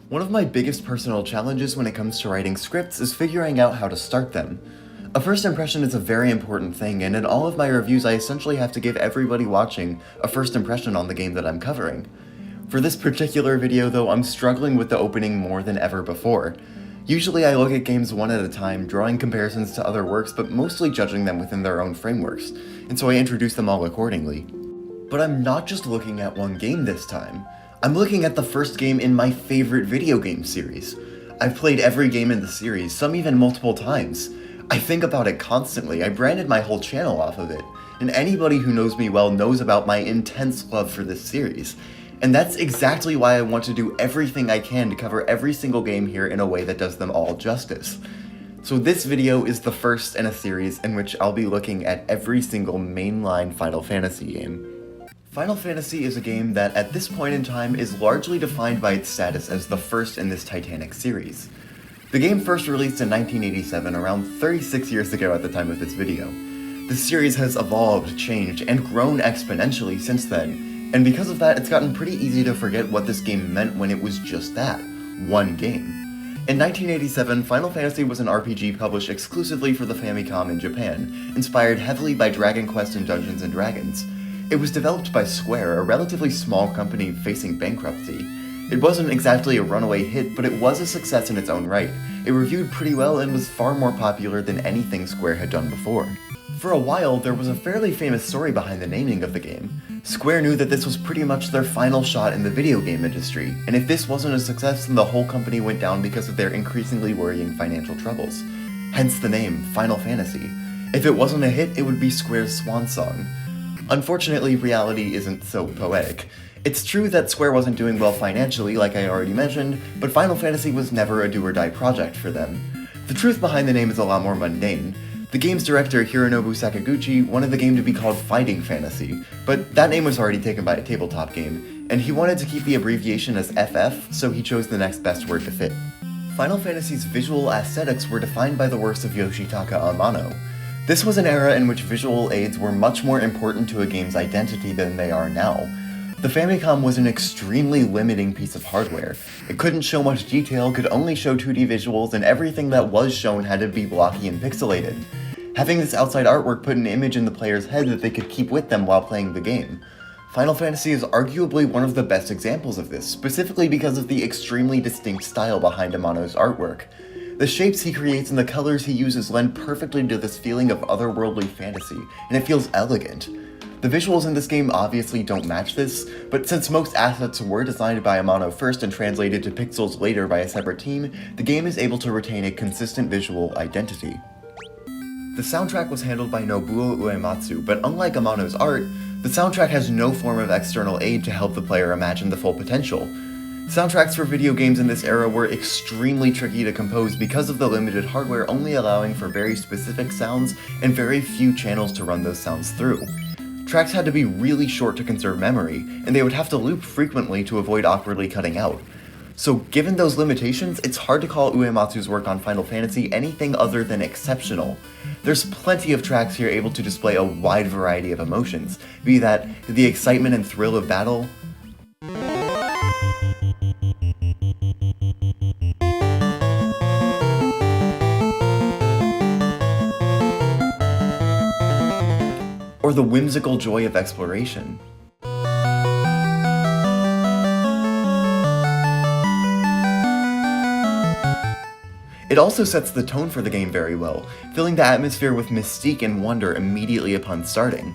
One of my biggest personal challenges when it comes to writing scripts is figuring out how to start them. A first impression is a very important thing, and in all of my reviews I essentially have to give everybody watching a first impression on the game that I'm covering. For this particular video though, I'm struggling with the opening more than ever before. Usually I look at games one at a time, drawing comparisons to other works, but mostly judging them within their own frameworks, and so I introduce them all accordingly. But I'm not just looking at one game this time. I'm looking at the first game in my favorite video game series. I've played every game in the series, some even multiple times. I think about it constantly, I branded my whole channel off of it, and anybody who knows me well knows about my intense love for this series. And that's exactly why I want to do everything I can to cover every single game here in a way that does them all justice. So this video is the first in a series in which I'll be looking at every single mainline Final Fantasy game. Final Fantasy is a game that, at this point in time, is largely defined by its status as the first in this titanic series. The game first released in 1987, around 36 years ago at the time of this video. The series has evolved, changed, and grown exponentially since then, and because of that, it's gotten pretty easy to forget what this game meant when it was just that, one game. In 1987, Final Fantasy was an RPG published exclusively for the Famicom in Japan, inspired heavily by Dragon Quest and Dungeons & Dragons. It was developed by Square, a relatively small company facing bankruptcy. It wasn't exactly a runaway hit, but it was a success in its own right. It reviewed pretty well and was far more popular than anything Square had done before. For a while, there was a fairly famous story behind the naming of the game. Square knew that this was pretty much their final shot in the video game industry, and if this wasn't a success, then the whole company went down because of their increasingly worrying financial troubles. Hence the name, Final Fantasy. If it wasn't a hit, it would be Square's swan song. Unfortunately, reality isn't so poetic. It's true that Square wasn't doing well financially, like I already mentioned, but Final Fantasy was never a do-or-die project for them. The truth behind the name is a lot more mundane. The game's director, Hironobu Sakaguchi, wanted the game to be called Fighting Fantasy, but that name was already taken by a tabletop game, and he wanted to keep the abbreviation as FF, so he chose the next best word to fit. Final Fantasy's visual aesthetics were defined by the works of Yoshitaka Amano. This was an era in which visual aids were much more important to a game's identity than they are now. The Famicom was an extremely limiting piece of hardware. It couldn't show much detail, could only show 2D visuals, and everything that was shown had to be blocky and pixelated. Having this outside artwork put an image in the player's head that they could keep with them while playing the game. Final Fantasy is arguably one of the best examples of this, specifically because of the extremely distinct style behind Amano's artwork. The shapes he creates and the colors he uses lend perfectly to this feeling of otherworldly fantasy, and it feels elegant. The visuals in this game obviously don't match this, but since most assets were designed by Amano first and translated to pixels later by a separate team, the game is able to retain a consistent visual identity. The soundtrack was handled by Nobuo Uematsu, but unlike Amano's art, the soundtrack has no form of external aid to help the player imagine the full potential. Soundtracks for video games in this era were extremely tricky to compose because of the limited hardware only allowing for very specific sounds and very few channels to run those sounds through. Tracks had to be really short to conserve memory, and they would have to loop frequently to avoid awkwardly cutting out. So given those limitations, it's hard to call Uematsu's work on Final Fantasy anything other than exceptional. There's plenty of tracks here able to display a wide variety of emotions, be that the excitement and thrill of battle, or the whimsical joy of exploration. It also sets the tone for the game very well, filling the atmosphere with mystique and wonder immediately upon starting.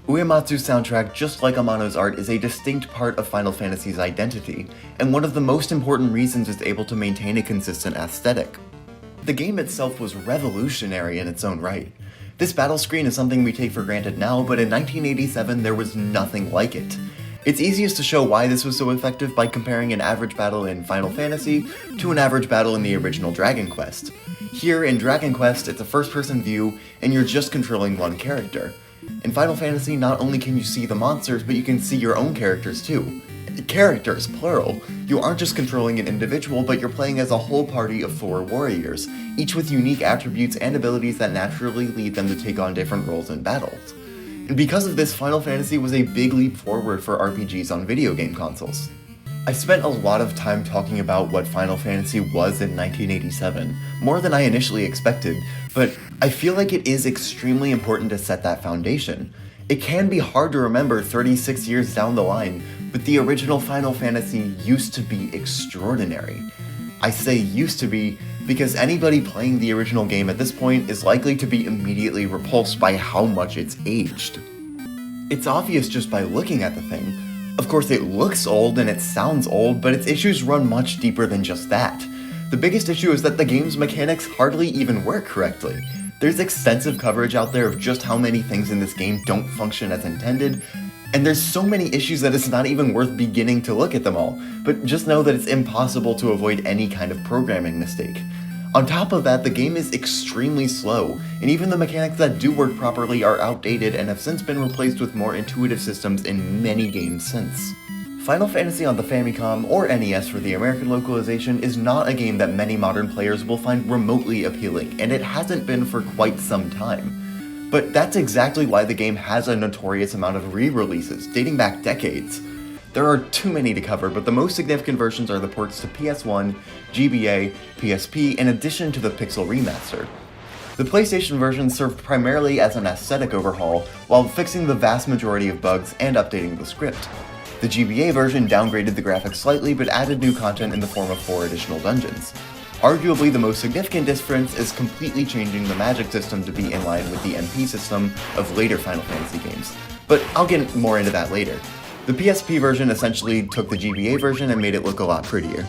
Uematsu's soundtrack, just like Amano's art, is a distinct part of Final Fantasy's identity, and one of the most important reasons it's able to maintain a consistent aesthetic. The game itself was revolutionary in its own right. This battle screen is something we take for granted now, but in 1987 there was nothing like it. It's easiest to show why this was so effective by comparing an average battle in Final Fantasy to an average battle in the original Dragon Quest. Here in Dragon Quest, it's a first-person view, and you're just controlling one character. In Final Fantasy, not only can you see the monsters, but you can see your own characters too. Characters, plural. You aren't just controlling an individual, but you're playing as a whole party of 4 warriors, each with unique attributes and abilities that naturally lead them to take on different roles in battles. And because of this, Final Fantasy was a big leap forward for RPGs on video game consoles. I spent a lot of time talking about what Final Fantasy was in 1987, more than I initially expected, but I feel like it is extremely important to set that foundation. It can be hard to remember 36 years down the line, but the original Final Fantasy used to be extraordinary. I say used to be because anybody playing the original game at this point is likely to be immediately repulsed by how much it's aged. It's obvious just by looking at the thing. Of course, it looks old and it sounds old, but its issues run much deeper than just that. The biggest issue is that the game's mechanics hardly even work correctly. There's extensive coverage out there of just how many things in this game don't function as intended, and there's so many issues that it's not even worth beginning to look at them all, but just know that it's impossible to avoid any kind of programming mistake. On top of that, the game is extremely slow, and even the mechanics that do work properly are outdated and have since been replaced with more intuitive systems in many games since. Final Fantasy on the Famicom, or NES for the American localization, is not a game that many modern players will find remotely appealing, and it hasn't been for quite some time. But that's exactly why the game has a notorious amount of re-releases, dating back decades. There are too many to cover, but the most significant versions are the ports to PS1, GBA, PSP, in addition to the Pixel Remaster. The PlayStation version served primarily as an aesthetic overhaul, while fixing the vast majority of bugs and updating the script. The GBA version downgraded the graphics slightly, but added new content in the form of 4 additional dungeons. Arguably the most significant difference is completely changing the magic system to be in line with the MP system of later Final Fantasy games, but I'll get more into that later. The PSP version essentially took the GBA version and made it look a lot prettier.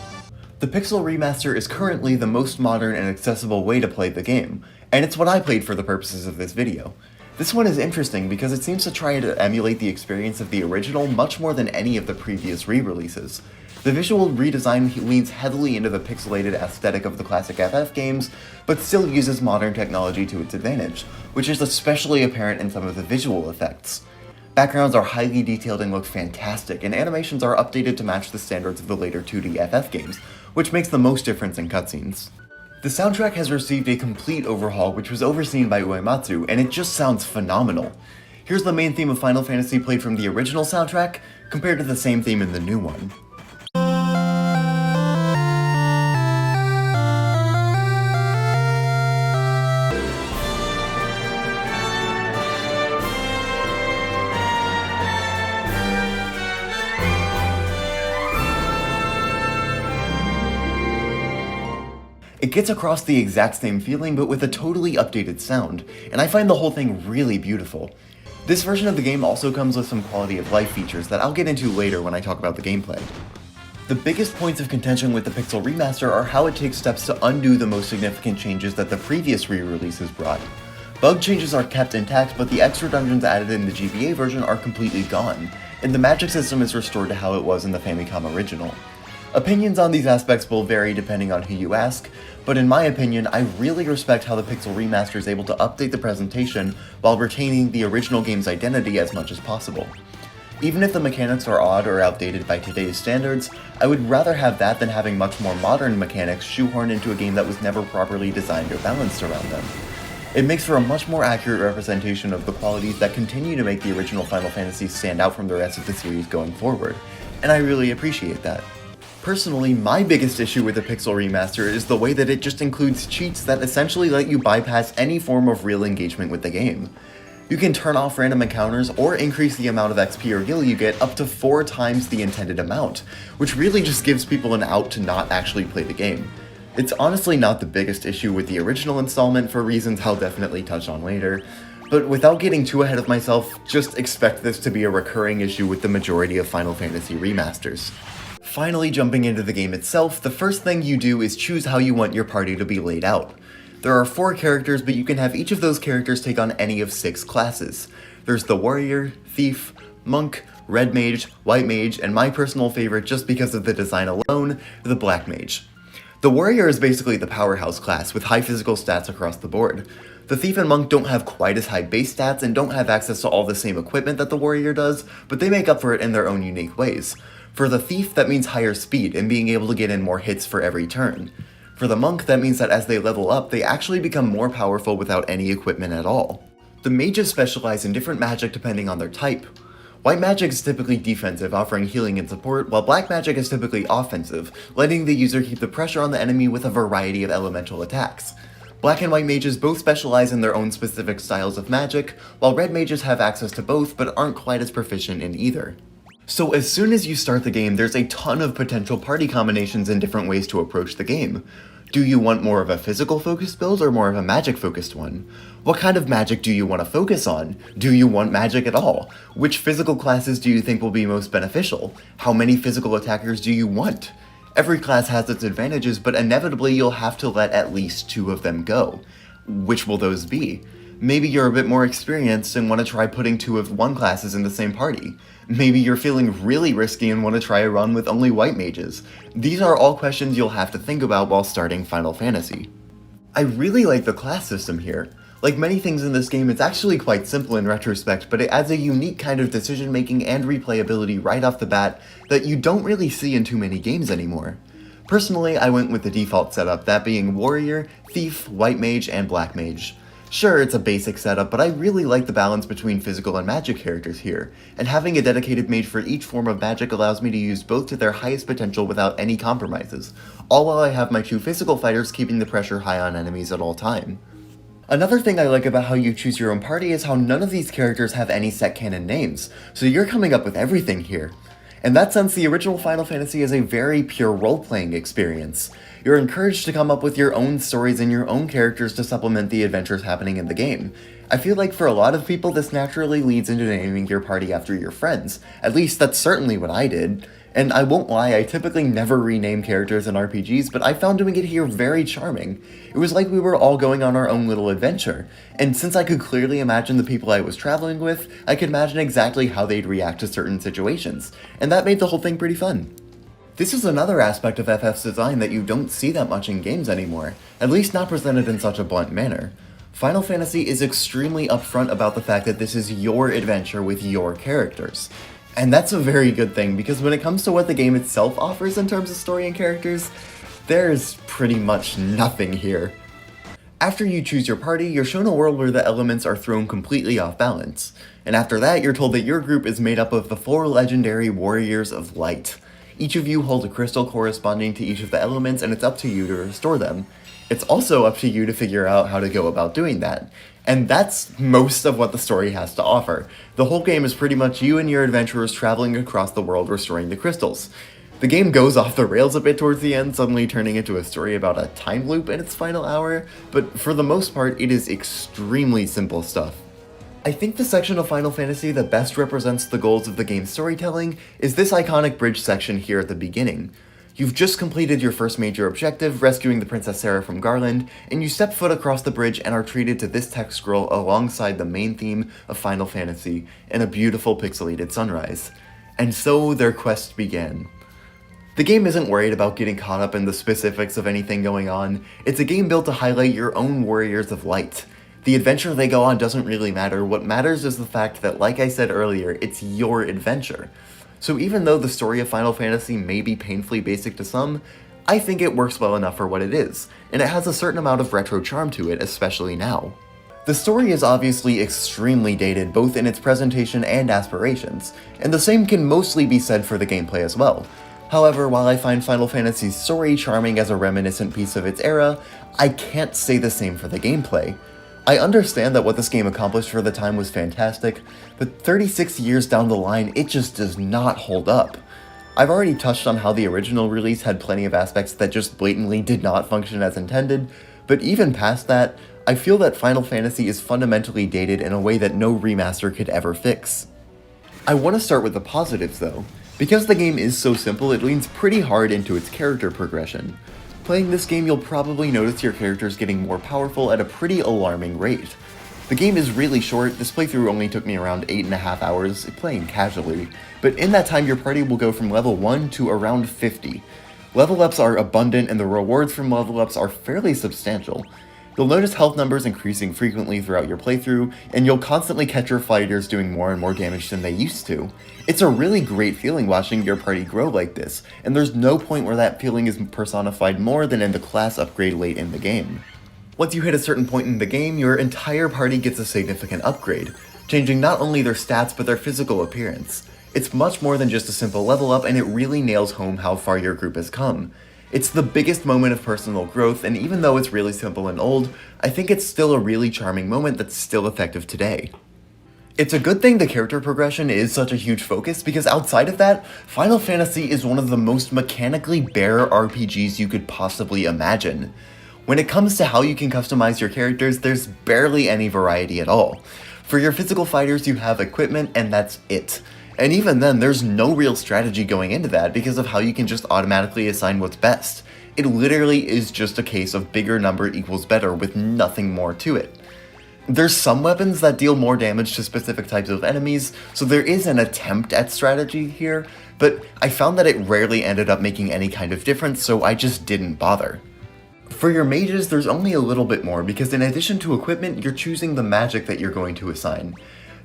The Pixel Remaster is currently the most modern and accessible way to play the game, and it's what I played for the purposes of this video. This one is interesting because it seems to try to emulate the experience of the original much more than any of the previous re-releases. The visual redesign leans heavily into the pixelated aesthetic of the classic FF games, but still uses modern technology to its advantage, which is especially apparent in some of the visual effects. Backgrounds are highly detailed and look fantastic, and animations are updated to match the standards of the later 2D FF games, which makes the most difference in cutscenes. The soundtrack has received a complete overhaul, which was overseen by Uematsu, and it just sounds phenomenal. Here's the main theme of Final Fantasy played from the original soundtrack, compared to the same theme in the new one. It gets across the exact same feeling, but with a totally updated sound, and I find the whole thing really beautiful. This version of the game also comes with some quality of life features that I'll get into later when I talk about the gameplay. The biggest points of contention with the Pixel Remaster are how it takes steps to undo the most significant changes that the previous re-releases brought. Bug changes are kept intact, but the extra dungeons added in the GBA version are completely gone, and the magic system is restored to how it was in the Famicom original. Opinions on these aspects will vary depending on who you ask, but in my opinion, I really respect how the Pixel Remaster is able to update the presentation while retaining the original game's identity as much as possible. Even if the mechanics are odd or outdated by today's standards, I would rather have that than having much more modern mechanics shoehorned into a game that was never properly designed or balanced around them. It makes for a much more accurate representation of the qualities that continue to make the original Final Fantasy stand out from the rest of the series going forward, and I really appreciate that. Personally, my biggest issue with the Pixel Remaster is the way that it just includes cheats that essentially let you bypass any form of real engagement with the game. You can turn off random encounters or increase the amount of XP or gil you get up to 4 times the intended amount, which really just gives people an out to not actually play the game. It's honestly not the biggest issue with the original installment for reasons I'll definitely touch on later, but without getting too ahead of myself, just expect this to be a recurring issue with the majority of Final Fantasy remasters. Finally, jumping into the game itself, the first thing you do is choose how you want your party to be laid out. There are 4 characters, but you can have each of those characters take on any of 6 classes. There's the Warrior, Thief, Monk, Red Mage, White Mage, and my personal favorite just because of the design alone, the Black Mage. The Warrior is basically the powerhouse class, with high physical stats across the board. The Thief and Monk don't have quite as high base stats and don't have access to all the same equipment that the Warrior does, but they make up for it in their own unique ways. For the thief, that means higher speed and being able to get in more hits for every turn. For the monk, that means that as they level up, they actually become more powerful without any equipment at all. The mages specialize in different magic depending on their type. White magic is typically defensive, offering healing and support, while black magic is typically offensive, letting the user keep the pressure on the enemy with a variety of elemental attacks. Black and white mages both specialize in their own specific styles of magic, while red mages have access to both but aren't quite as proficient in either. So as soon as you start the game, there's a ton of potential party combinations and different ways to approach the game. Do you want more of a physical focused build or more of a magic focused one? What kind of magic do you want to focus on? Do you want magic at all? Which physical classes do you think will be most beneficial? How many physical attackers do you want? Every class has its advantages, but inevitably you'll have to let at least 2 of them go. Which will those be? Maybe you're a bit more experienced and want to try putting 2 of one classes in the same party. Maybe you're feeling really risky and want to try a run with only white mages. These are all questions you'll have to think about while starting Final Fantasy. I really like the class system here. Like many things in this game, it's actually quite simple in retrospect, but it adds a unique kind of decision making and replayability right off the bat that you don't really see in too many games anymore. Personally, I went with the default setup, that being Warrior, Thief, White Mage, and Black Mage. Sure, it's a basic setup, but I really like the balance between physical and magic characters here, and having a dedicated mage for each form of magic allows me to use both to their highest potential without any compromises, all while I have my 2 physical fighters keeping the pressure high on enemies at all time. Another thing I like about how you choose your own party is how none of these characters have any set canon names, so you're coming up with everything here. In that sense, the original Final Fantasy is a very pure role-playing experience. You're encouraged to come up with your own stories and your own characters to supplement the adventures happening in the game. I feel like for a lot of people this naturally leads into naming your party after your friends. At least that's certainly what I did. And I won't lie, I typically never rename characters in RPGs, but I found doing it here very charming. It was like we were all going on our own little adventure, and since I could clearly imagine the people I was traveling with, I could imagine exactly how they'd react to certain situations, and that made the whole thing pretty fun. This is another aspect of FF's design that you don't see that much in games anymore, at least not presented in such a blunt manner. Final Fantasy is extremely upfront about the fact that this is your adventure with your characters. And that's a very good thing, because when it comes to what the game itself offers in terms of story and characters, there's pretty much nothing here. After you choose your party, you're shown a world where the elements are thrown completely off balance, and after that you're told that your group is made up of the 4 legendary Warriors of Light. Each of you holds a crystal corresponding to each of the elements, and it's up to you to restore them. It's also up to you to figure out how to go about doing that. And that's most of what the story has to offer. The whole game is pretty much you and your adventurers traveling across the world restoring the crystals. The game goes off the rails a bit towards the end, suddenly turning into a story about a time loop in its final hour, but for the most part, it is extremely simple stuff. I think the section of Final Fantasy that best represents the goals of the game's storytelling is this iconic bridge section here at the beginning. You've just completed your first major objective, rescuing the Princess Sarah from Garland, and you step foot across the bridge and are treated to this text scroll alongside the main theme of Final Fantasy in a beautiful pixelated sunrise. And so their quest began. The game isn't worried about getting caught up in the specifics of anything going on. It's a game built to highlight your own Warriors of Light. The adventure they go on doesn't really matter. What matters is the fact that, like I said earlier, it's your adventure. So even though the story of Final Fantasy may be painfully basic to some, I think it works well enough for what it is, and it has a certain amount of retro charm to it, especially now. The story is obviously extremely dated both in its presentation and aspirations, and the same can mostly be said for the gameplay as well. However, while I find Final Fantasy's story charming as a reminiscent piece of its era, I can't say the same for the gameplay. I understand that what this game accomplished for the time was fantastic, but 36 years down the line, it just does not hold up. I've already touched on how the original release had plenty of aspects that just blatantly did not function as intended, but even past that, I feel that Final Fantasy is fundamentally dated in a way that no remaster could ever fix. I want to start with the positives though. Because the game is so simple, it leans pretty hard into its character progression. Playing this game, you'll probably notice your characters getting more powerful at a pretty alarming rate. The game is really short. This playthrough only took me around 8.5 hours, playing casually, but in that time your party will go from level 1 to around 50. Level ups are abundant and the rewards from level ups are fairly substantial. You'll notice health numbers increasing frequently throughout your playthrough, and you'll constantly catch your fighters doing more and more damage than they used to. It's a really great feeling watching your party grow like this, and there's no point where that feeling is personified more than in the class upgrade late in the game. Once you hit a certain point in the game, your entire party gets a significant upgrade, changing not only their stats but their physical appearance. It's much more than just a simple level up, and it really nails home how far your group has come. It's the biggest moment of personal growth, and even though it's really simple and old, I think it's still a really charming moment that's still effective today. It's a good thing the character progression is such a huge focus, because outside of that, Final Fantasy is one of the most mechanically bare RPGs you could possibly imagine. When it comes to how you can customize your characters, there's barely any variety at all. For your physical fighters, you have equipment, and that's it. And even then, there's no real strategy going into that because of how you can just automatically assign what's best. It literally is just a case of bigger number equals better with nothing more to it. There's some weapons that deal more damage to specific types of enemies, so there is an attempt at strategy here, but I found that it rarely ended up making any kind of difference, so I just didn't bother. For your mages, there's only a little bit more, because in addition to equipment, you're choosing the magic that you're going to assign.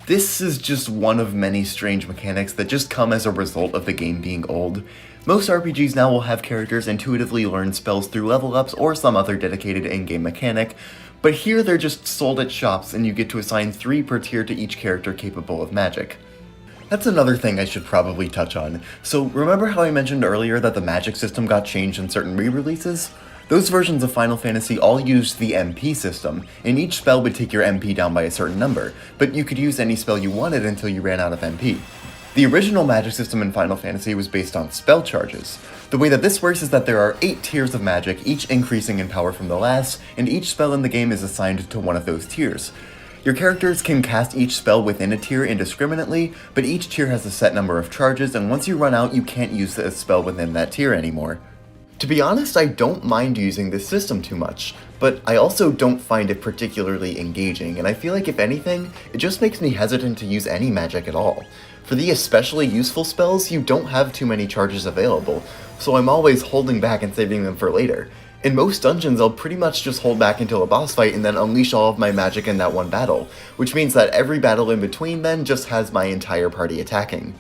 This is just one of many strange mechanics that just come as a result of the game being old. Most RPGs now will have characters intuitively learn spells through level ups or some other dedicated in-game mechanic, but here they're just sold at shops and you get to assign 3 per tier to each character capable of magic. That's another thing I should probably touch on. So remember how I mentioned earlier that the magic system got changed in certain re-releases? Those versions of Final Fantasy all used the MP system, and each spell would take your MP down by a certain number, but you could use any spell you wanted until you ran out of MP. The original magic system in Final Fantasy was based on spell charges. The way that this works is that there are 8 tiers of magic, each increasing in power from the last, and each spell in the game is assigned to one of those tiers. Your characters can cast each spell within a tier indiscriminately, but each tier has a set number of charges, and once you run out, you can't use the spell within that tier anymore. To be honest, I don't mind using this system too much, but I also don't find it particularly engaging, and I feel like if anything, it just makes me hesitant to use any magic at all. For the especially useful spells, you don't have too many charges available, so I'm always holding back and saving them for later. In most dungeons, I'll pretty much just hold back until a boss fight and then unleash all of my magic in that one battle, which means that every battle in between then just has my entire party attacking.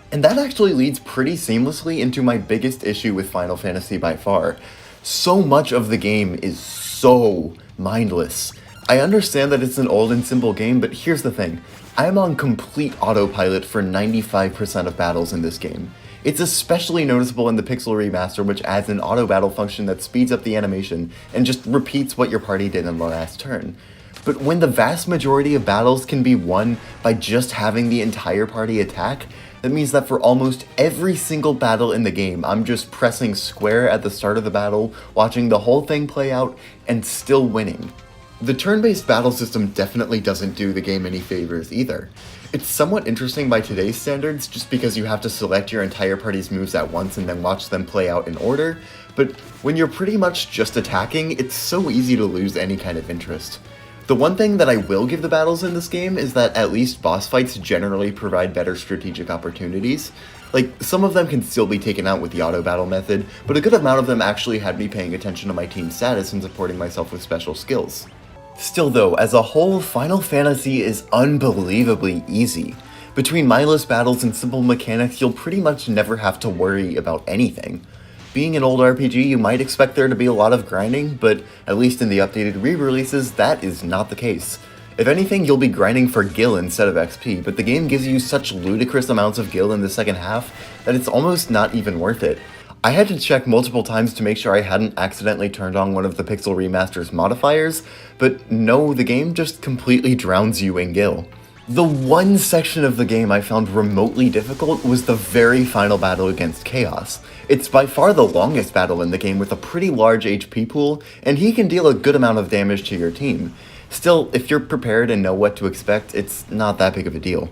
And that actually leads pretty seamlessly into my biggest issue with Final Fantasy by far. So much of the game is so mindless. I understand that it's an old and simple game, but here's the thing. I am on complete autopilot for 95% of battles in this game. It's especially noticeable in the Pixel Remaster, which adds an auto battle function that speeds up the animation and just repeats what your party did in the last turn. But when the vast majority of battles can be won by just having the entire party attack, that means that for almost every single battle in the game, I'm just pressing square at the start of the battle, watching the whole thing play out, and still winning. The turn-based battle system definitely doesn't do the game any favors either. It's somewhat interesting by today's standards just because you have to select your entire party's moves at once and then watch them play out in order, but when you're pretty much just attacking, it's so easy to lose any kind of interest. The one thing that I will give the battles in this game is that at least boss fights generally provide better strategic opportunities. Like, some of them can still be taken out with the auto battle method, but a good amount of them actually had me paying attention to my team's status and supporting myself with special skills. Still though, as a whole, Final Fantasy is unbelievably easy. Between mindless battles and simple mechanics, you'll pretty much never have to worry about anything. Being an old RPG, you might expect there to be a lot of grinding, but at least in the updated re-releases, that is not the case. If anything, you'll be grinding for gil instead of XP, but the game gives you such ludicrous amounts of gil in the second half that it's almost not even worth it. I had to check multiple times to make sure I hadn't accidentally turned on one of the Pixel Remaster's modifiers, but no, the game just completely drowns you in gil. The one section of the game I found remotely difficult was the very final battle against Chaos. It's by far the longest battle in the game with a pretty large HP pool, and he can deal a good amount of damage to your team. Still, if you're prepared and know what to expect, it's not that big of a deal.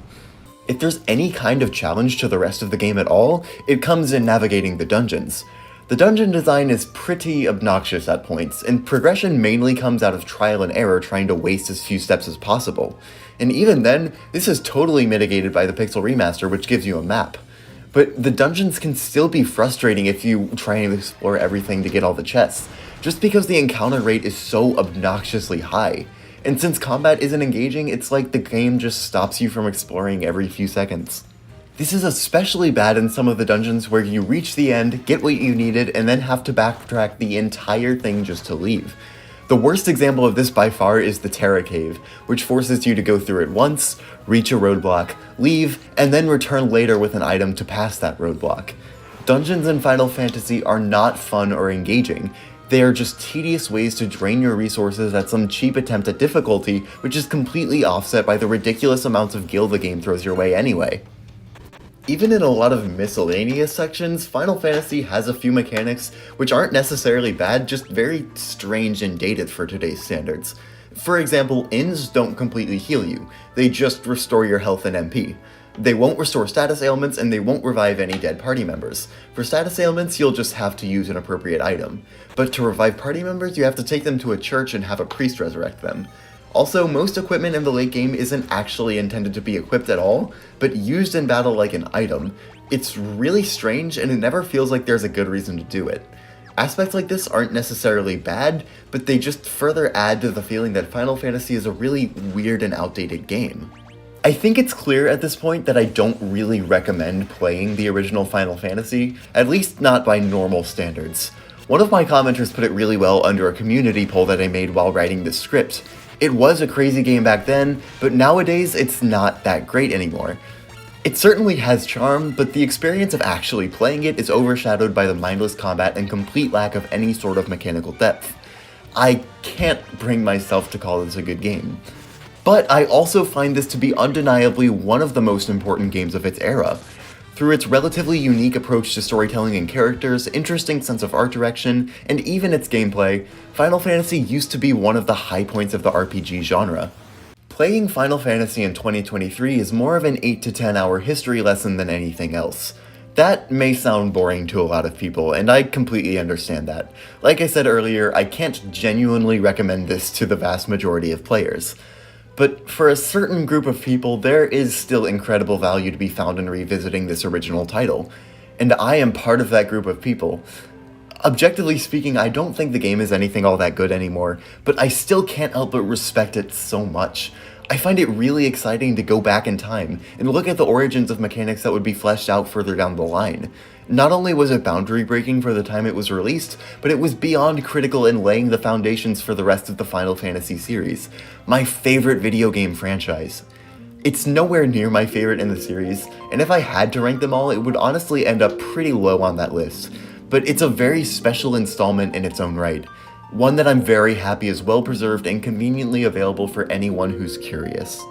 If there's any kind of challenge to the rest of the game at all, it comes in navigating the dungeons. The dungeon design is pretty obnoxious at points, and progression mainly comes out of trial and error trying to waste as few steps as possible. And even then, this is totally mitigated by the Pixel Remaster, which gives you a map. But the dungeons can still be frustrating if you try and explore everything to get all the chests, just because the encounter rate is so obnoxiously high. And since combat isn't engaging, it's like the game just stops you from exploring every few seconds. This is especially bad in some of the dungeons where you reach the end, get what you needed, and then have to backtrack the entire thing just to leave. The worst example of this by far is the Terra Cave, which forces you to go through it once, reach a roadblock, leave, and then return later with an item to pass that roadblock. Dungeons in Final Fantasy are not fun or engaging. They are just tedious ways to drain your resources at some cheap attempt at difficulty, which is completely offset by the ridiculous amounts of gil the game throws your way anyway. Even in a lot of miscellaneous sections, Final Fantasy has a few mechanics which aren't necessarily bad, just very strange and dated for today's standards. For example, inns don't completely heal you, they just restore your health and MP. They won't restore status ailments, and they won't revive any dead party members. For status ailments, you'll just have to use an appropriate item. But to revive party members, you have to take them to a church and have a priest resurrect them. Also, most equipment in the late game isn't actually intended to be equipped at all, but used in battle like an item. It's really strange, and it never feels like there's a good reason to do it. Aspects like this aren't necessarily bad, but they just further add to the feeling that Final Fantasy is a really weird and outdated game. I think it's clear at this point that I don't really recommend playing the original Final Fantasy, at least not by normal standards. One of my commenters put it really well under a community poll that I made while writing this script. It was a crazy game back then, but nowadays it's not that great anymore. It certainly has charm, but the experience of actually playing it is overshadowed by the mindless combat and complete lack of any sort of mechanical depth. I can't bring myself to call this a good game. But I also find this to be undeniably one of the most important games of its era. Through its relatively unique approach to storytelling and characters, interesting sense of art direction, and even its gameplay, Final Fantasy used to be one of the high points of the RPG genre. Playing Final Fantasy in 2023 is more of an 8 to 10 hour history lesson than anything else. That may sound boring to a lot of people, and I completely understand that. Like I said earlier, I can't genuinely recommend this to the vast majority of players. But for a certain group of people, there is still incredible value to be found in revisiting this original title, and I am part of that group of people. Objectively speaking, I don't think the game is anything all that good anymore, but I still can't help but respect it so much. I find it really exciting to go back in time and look at the origins of mechanics that would be fleshed out further down the line. Not only was it boundary breaking for the time it was released, but it was beyond critical in laying the foundations for the rest of the Final Fantasy series, my favorite video game franchise. It's nowhere near my favorite in the series, and if I had to rank them all, it would honestly end up pretty low on that list. But it's a very special installment in its own right, one that I'm very happy is well preserved and conveniently available for anyone who's curious.